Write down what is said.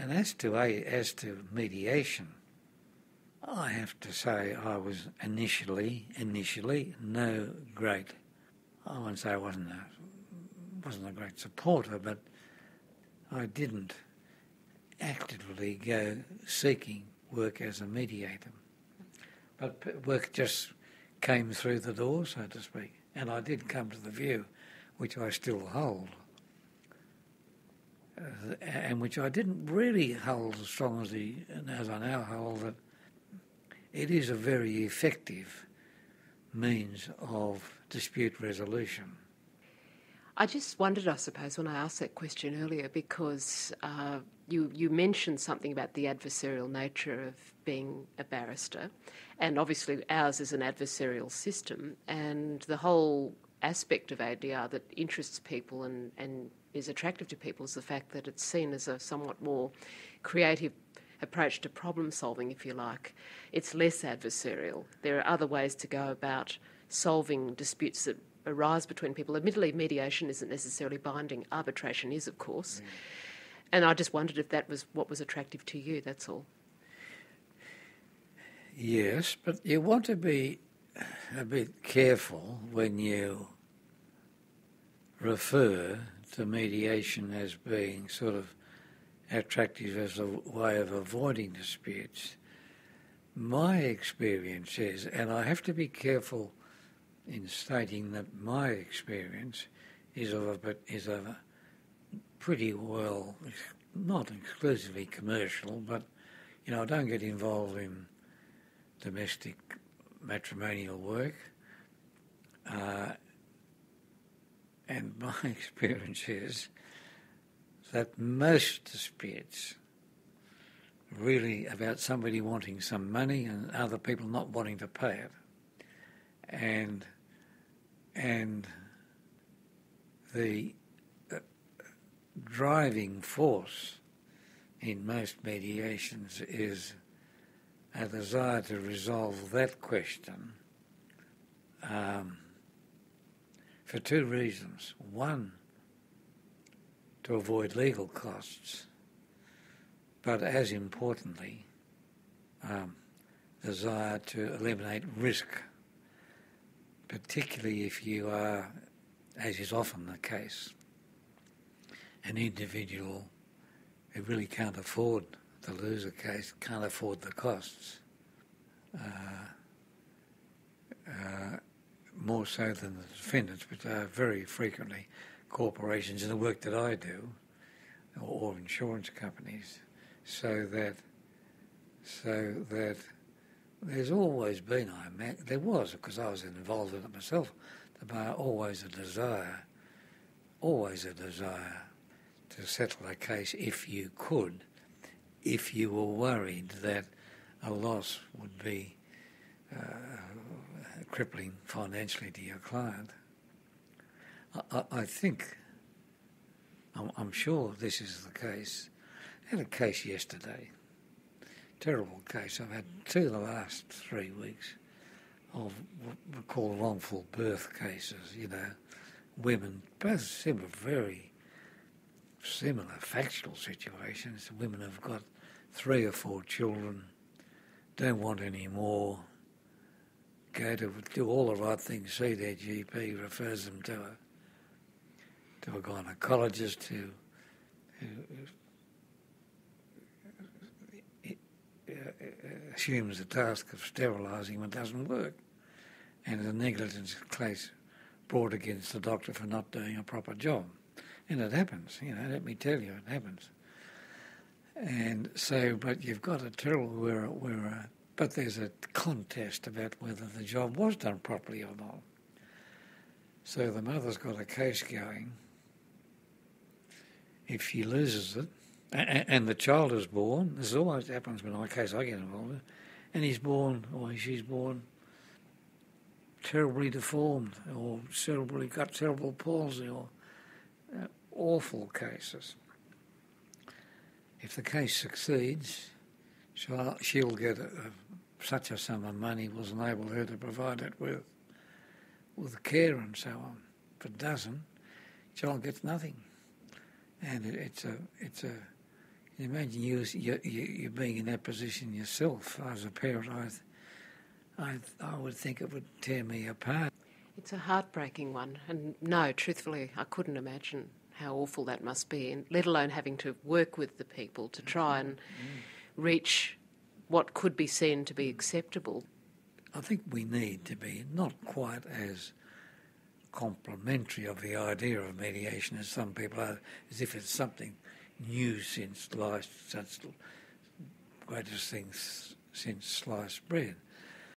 And as to mediation, I have to say I was initially no great. I won't say I wasn't a great supporter, but I didn't actively go seeking work as a mediator. But work just came through the door, so to speak, and I did come to the view, which I still hold, and which I didn't really hold as strong as I now hold, that it is a very effective means of dispute resolution. I just wondered, I suppose, when I asked that question earlier, because you mentioned something about the adversarial nature of being a barrister, and obviously ours is an adversarial system, and the whole aspect of ADR that interests people and is attractive to people is the fact that it's seen as a somewhat more creative approach to problem solving, if you like. It's less adversarial. There are other ways to go about solving disputes that arise between people. Admittedly, mediation isn't necessarily binding. Arbitration is, of course. And I just wondered if that was what was attractive to you, that's all. Yes, but you want to be a bit careful when you refer to mediation as being sort of attractive as a way of avoiding disputes. My experience is, and I have to be careful in stating that my experience is of a pretty well, not exclusively commercial, but, I don't get involved in domestic matrimonial work. And my experience is that most disputes really about somebody wanting some money and other people not wanting to pay it. And the driving force in most mediations is a desire to resolve that question for two reasons. One, to avoid legal costs, but as importantly, desire to eliminate risk, particularly if you are, as is often the case, an individual who really can't afford to lose a case, can't afford the costs, more so than the defendants, but very frequently corporations in the work that I do, or insurance companies, so that there's always been, there was, because I was involved in it myself, always a desire to settle a case if you could, if you were worried that a loss would be crippling financially to your client. I think, I'm sure this is the case. I had a case yesterday, terrible case. I've had two in the last 3 weeks of what we call wrongful birth cases, women, both very similar factual situations. Women have got 3 or 4 children, don't want any more, go to do all the right things, see their GP, refers them to a gynaecologist who assumes the task of sterilising when it doesn't work, and a negligence case brought against the doctor for not doing a proper job. And it happens, let me tell you, it happens. And so, but you've got a terrible but there's a contest about whether the job was done properly or not. So the mother's got a case going. If she loses it, and the child is born, this always happens when I get involved in, and he's born, or she's born, terribly deformed, or got cerebral palsy, or awful cases. If the case succeeds, she'll get such a sum of money will enable her to provide it with care and so on. If it doesn't, child gets nothing, and it's a Imagine you being in that position yourself as a parent. I would think it would tear me apart. It's a heartbreaking one, and no, truthfully, I couldn't imagine how awful that must be, and let alone having to work with the people to try and reach what could be seen to be acceptable. I think we need to be not quite as complimentary of the idea of mediation as some people are, as if it's something new since greatest things since sliced bread.